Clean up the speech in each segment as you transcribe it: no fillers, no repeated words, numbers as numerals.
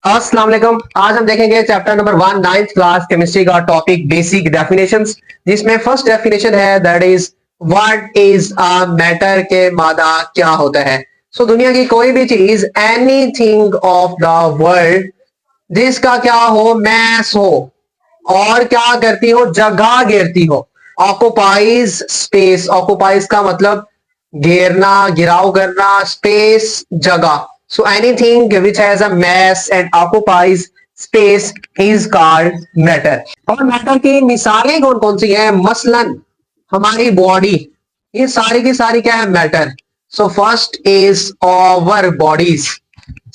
अस्सलाम वालेकुम। आज हम देखेंगे chapter number 1 ninth class chemistry का टॉपिक बेसिक डेफिनेशंस, जिसमें फर्स्ट डेफिनेशन है that is what is a matter के मादा क्या होता है। दुनिया की कोई भी चीज, एनीथिंग ऑफ द वर्ल्ड जिसका क्या हो, मैस हो और क्या करती हो, जगह घेरती हो। ऑक्युपाइज स्पेस, ऑक्युपाइज का मतलब घेरना, घिराव करना, स्पेस जगह। So anything which has a mass and occupies space is called matter। और मैटर की मिसालें कौन कौन सी हैं? मसलन हमारी बॉडी, ये सारी की सारी क्या है? Matter. So first is our bodies.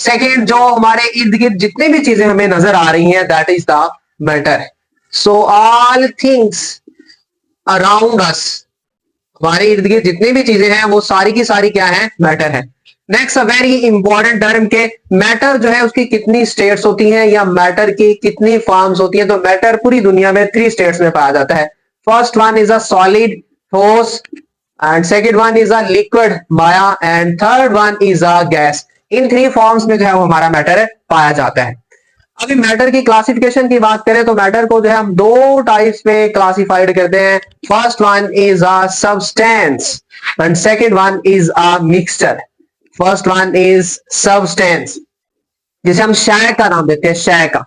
Second, जो हमारे इर्द गिर्द जितनी भी चीजें हमें नजर आ रही हैं, that is the matter. So all things around us, हमारे इर्द गिर्द जितनी भी चीजें हैं वो सारी की सारी क्या है? मैटर है। Next, a very important term के मैटर जो है उसकी कितनी स्टेट्स होती हैं या मैटर की कितनी फॉर्म्स होती हैं? तो मैटर पूरी दुनिया में 3 स्टेट्स में पाया जाता है। First one is a solid, ठोस, and second one is a liquid, माया, and third one is a gas. इन 3 फॉर्म्स में जो है वो हमारा मैटर पाया जाता है। अभी मैटर की क्लासिफिकेशन की बात करें तो मैटर को जो है हम 2 टाइप्स में क्लासिफाइड करते हैं। First one is a substance and second one is a mixture. First one is substance, जिसे हम शय का नाम देते हैं, शय का।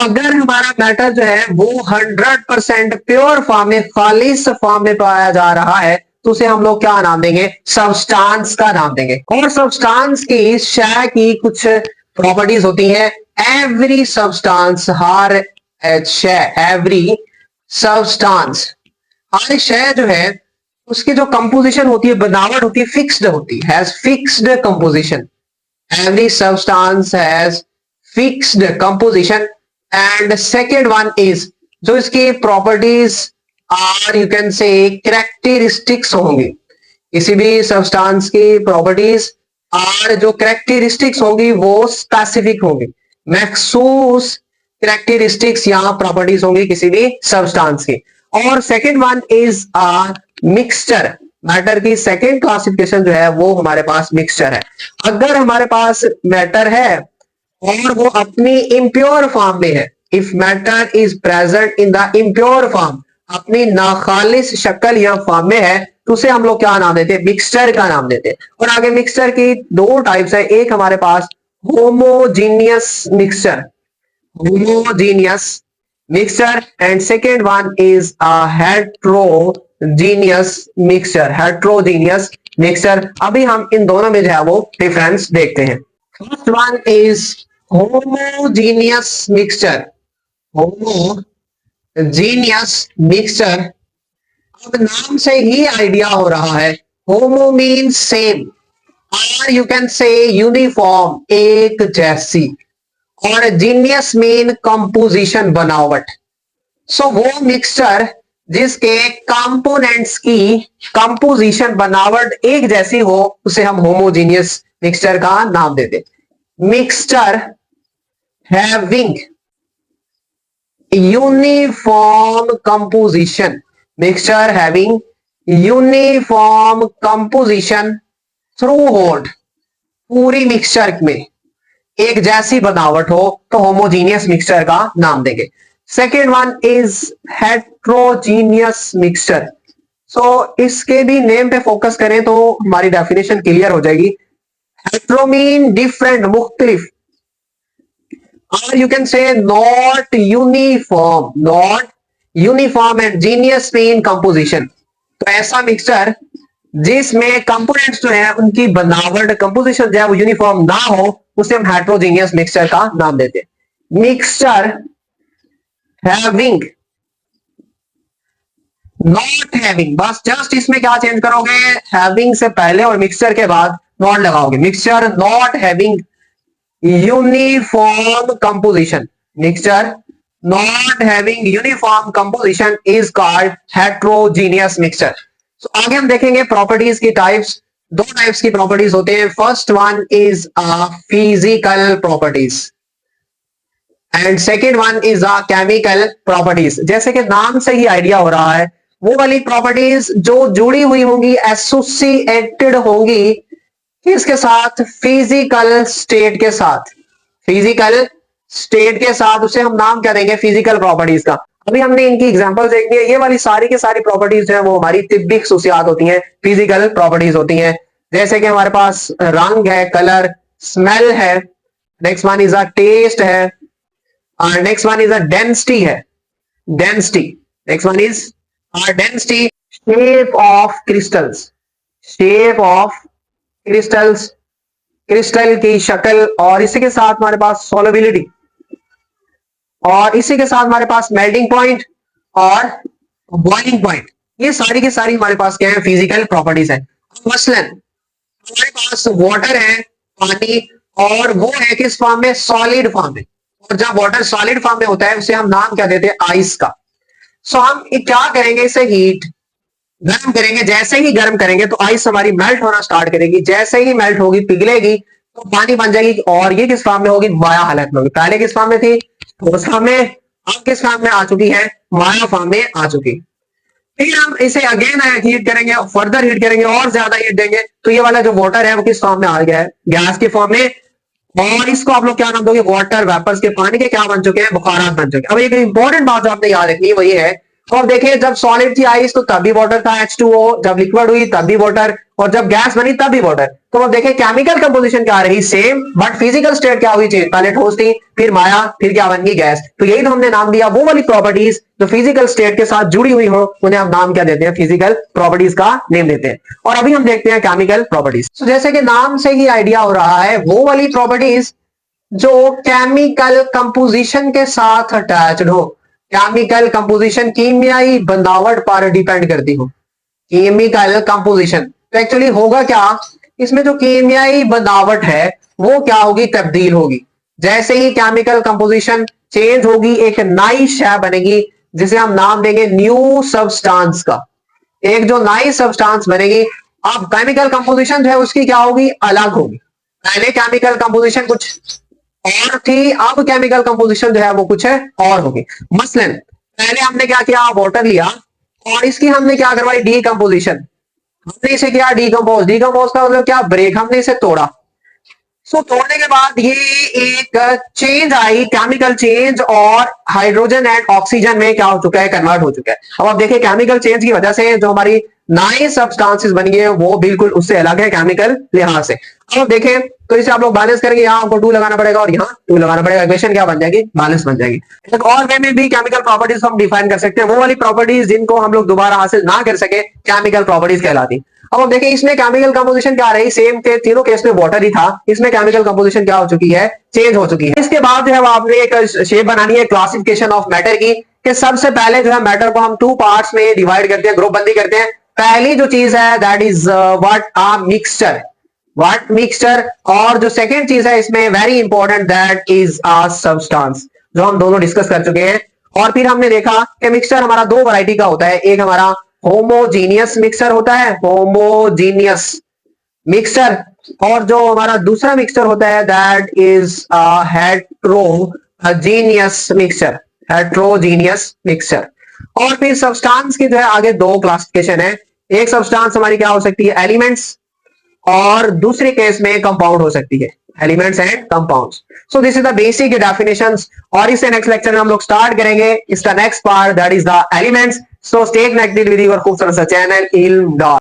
अगर हमारा मैटर जो है वो 100% प्योर फॉर्म में, खालिस फॉर्म में पाया जा रहा है, तो उसे हम लोग क्या नाम देंगे? सब्सटेंस का नाम देंगे। और सब्सटेंस की, शय की कुछ प्रॉपर्टीज होती हैं। एवरी सब्सटेंस, हर शय, एवरी सब्सटेंस, हर शय जो है उसकी जो कंपोजिशन होती है, बनावट होती है, फिक्स्ड होती है, has fixed composition. Every substance has fixed composition। and second one is, जो इसकी properties are, you can say, characteristics होंगी। किसी भी substance की properties are, जो characteristics होंगी वो specific होंगी, मखसूस characteristics या properties होंगी किसी भी substance की। और second one is a mixture। Matter की सेकेंड क्लासिफिकेशन जो है वो हमारे पास मिक्सचर है। अगर हमारे पास मैटर है और वो अपनी इम्प्योर फॉर्म में है, if matter is present in the impure form, अपनी नाखालिस शक्ल या फॉर्म में है, तो उसे हम लोग क्या नाम देते हैं? मिक्सचर का नाम देते हैं। और आगे मिक्सचर की 2 टाइप्स है। एक हमारे पास homogeneous mixture, homogeneous mixture, and second one is a heterogeneous mixture, heterogeneous mixture। अभी हम इन दोनों में जो है वो डिफरेंस देखते हैं। First one is homogeneous mixture। homogeneous mixture, अब नाम से ही आइडिया हो रहा है। होमो मीन्स सेम, और यू कैन से यूनिफॉर्म, एक जैसी, और जीनियस मीन कंपोजिशन, बनावट। वो मिक्सचर जिसके कंपोनेंट्स की कंपोजिशन, बनावट एक जैसी हो, उसे हम होमोजीनियस मिक्सचर का नाम देते। Mixture having uniform composition, mixture having uniform composition through hold, पूरी मिक्सचर में एक जैसी बनावट हो तो होमोजीनियस मिक्सचर का नाम देंगे। Second one is heterogeneous mixture. इसके भी नेम पे फोकस करें तो हमारी डेफिनेशन क्लियर हो जाएगी। हेट्रो मीन डिफरेंट, मुख्तलिफ, और you can say not uniform, not uniform, and genius mean composition. तो ऐसा मिक्सचर जिसमें कंपोनेंट्स जो है उनकी बनावट, कंपोजिशन जो है वो यूनिफॉर्म ना हो, उसे हम हेट्रोजीनियस मिक्सचर का नाम देते हैं। मिक्सचर हैविंग, नॉट हैविंग, बस जस्ट इसमें क्या चेंज करोगे? हैविंग से पहले और मिक्सचर के बाद नॉट लगाओगे। Mixture not having uniform composition, mixture not having uniform composition is called heterogeneous mixture. आगे हम देखेंगे प्रॉपर्टीज की टाइप्स। 2 टाइप्स की प्रॉपर्टीज होते हैं। First one is a physical properties and second one is a chemical properties. जैसे कि नाम से ही आइडिया हो रहा है, वो वाली प्रॉपर्टीज जो जुड़ी हुई होंगी, एसोसिएटेड होंगी किसके साथ? फिजिकल स्टेट के साथ, फिजिकल स्टेट के साथ उसे हम नाम क्या देंगे, फिजिकल प्रॉपर्टीज का। अभी हमने इनकी एग्जांपल देखनी है, ये वाली सारी की सारी प्रॉपर्टीज जो है वो हमारी तिब्बी खसूसियात होती हैं, फिजिकल प्रॉपर्टीज होती हैं। जैसे कि हमारे पास रंग है, कलर, स्मेल है, next one is a taste है, next one is a density है, density, next one is density, shape of crystals, shape of crystals, crystal की शक्ल, और इसी के साथ हमारे पास सोलबिलिटी, और इसी के साथ हमारे पास मेल्टिंग पॉइंट और बॉइलिंग पॉइंट। ये सारी की सारी हमारे पास क्या है, फिजिकल प्रॉपर्टीज है। मसलन हमारे पास वाटर है, पानी, और वो है किस फॉर्म में, सॉलिड फॉर्म में। और जब वाटर सॉलिड फॉर्म में होता है उसे हम नाम क्या देते हैं, आइस का। सो हम क्या करेंगे, इसे हीट, गर्म करेंगे। जैसे ही गर्म करेंगे तो आइस हमारी मेल्ट होना स्टार्ट करेगी, जैसे ही मेल्ट होगी, पिघलेगी, तो पानी बन जाएगी। और ये किस फॉर्म में होगी, माया हालत में होगी। पहले किस फॉर्म में थी, ठोस फॉर्म में, अब किस फॉर्म में आ चुकी है, माया फॉर्म में आ चुकी। फिर हम इसे अगेन हीट करेंगे, फर्दर हीट करेंगे, और ज्यादा हीट देंगे, तो ये वाला जो वाटर है वो किस फॉर्म में आ गया है, गैस के फॉर्म में। और इसको आप लोग क्या नाम दोगे, वाटर वेपर्स के, पानी के क्या बन चुके हैं, बुखारात बन चुके हैं। अब एक इंपॉर्टेंट बात जो आपने याद रखनी है वो ये है, और देखिए जब सॉलिड थी आइस तो तब भी वाटर था H2O, जब लिक्विड हुई तब भी वाटर, और जब गैस बनी तब भी वाटर। तो अब देखिए केमिकल कंपोजिशन क्या रही, सेम, बट फिजिकल स्टेट क्या हुई चेंज, पहले ठोस थी, फिर माया, फिर क्या बन गई, गैस। तो यही तो हमने नाम दिया, वो वाली प्रॉपर्टीज जो फिजिकल स्टेट के साथ जुड़ी हुई हो उन्हें हम नाम क्या देते हैं, फिजिकल प्रॉपर्टीज का नेम देते हैं। और अभी हम देखते हैं केमिकल प्रॉपर्टीज। तो जैसे कि नाम से ही आइडिया हो रहा है, वो वाली प्रॉपर्टीज जो केमिकल कंपोजिशन के साथ अटैच्ड हो, केमिकल कंपोजिशन कीमियाई बनावट पर डिपेंड करती हो, केमिकल कंपोजिशन। तो एक्चुअली होगा क्या, इसमें जो कीमियाई बनावट है वो क्या होगी, तब्दील होगी। जैसे ही केमिकल कंपोजिशन चेंज होगी, एक नई शय बनेगी जिसे हम नाम देंगे न्यू सब्सटेंस का, एक जो नई सब्सटेंस बनेगी। अब केमिकल कंपोजिशन जो है उसकी क्या होगी, अलग होगी। पहले केमिकल कंपोजिशन कुछ और थी, अब केमिकल कंपोजिशन जो है वो कुछ है और होगी। मसलन पहले हमने क्या किया, वाटर लिया और इसकी हमने क्या करवाई, डीकंपोजिशन, हमने इसे किया डीकंपोज। डीकंपोज का मतलब क्या, ब्रेक, हमने इसे तोड़ा। सो तोड़ने के बाद ये एक चेंज आई, केमिकल चेंज, और हाइड्रोजन एंड ऑक्सीजन में क्या हो चुका है, कन्वर्ट हो चुका है। अब आप देखिए केमिकल चेंज की वजह से जो हमारी नई सब्सटेंसेस बनी है वो बिल्कुल उससे अलग है केमिकल लिहाज से। अब आप देखें तो इसे आप लोग बैलेंस करेंगे, यहाँ आपको 2 लगाना पड़ेगा और यहाँ 2 लगाना पड़ेगा, इक्वेशन क्या बन जाएगी, बैलेंस बन जाएगी। एक और वे में भी केमिकल प्रॉपर्टीज हम डिफाइन कर सकते हैं, वो वाली प्रॉपर्टीज जिनको हम लोग दोबारा हासिल ना कर सके, केमिकल प्रॉपर्टीज कहलाती। अब हम देखें इसमें केमिकल कंपोजिशन क्या रही, सेम के तीनों केस में वाटर ही था, इसमें केमिकल कंपोजिशन क्या हो चुकी है, चेंज हो चुकी है। इसके बाद जो है आपने एक शेप बनानी है क्लासिफिकेशन ऑफ मैटर की, कि सबसे पहले जो है मैटर को हम 2 पार्ट्स में डिवाइड करते हैं, ग्रुप बंदी करते हैं। पहली जो चीज है that is what a mixture, what mixture. और जो सेकंड चीज है इसमें very important, that is a substance, जो हम दोनों डिस्कस कर चुके हैं। और फिर हमने देखा कि मिक्सचर हमारा 2 वैरायटी का होता है, एक हमारा होमोजीनियस मिक्सचर होता है, होमोजीनियस मिक्सचर, और जो हमारा दूसरा मिक्सचर होता है that is heterogeneous mixture, heterogeneous mixture. और फिर सब्सटेंस की जो है आगे 2 क्लासिफिकेशन है, एक सब्सटेंस हमारी क्या हो सकती है, एलिमेंट्स, और दूसरे केस में कंपाउंड हो सकती है, elements and compounds. So this is the basic definitions, और इससे नेक्स्ट लेक्चर में हम लोग स्टार्ट करेंगे इसका next part, that is the elements. So stay connected with your खूबसूरत सा चैनल इल्म डॉट।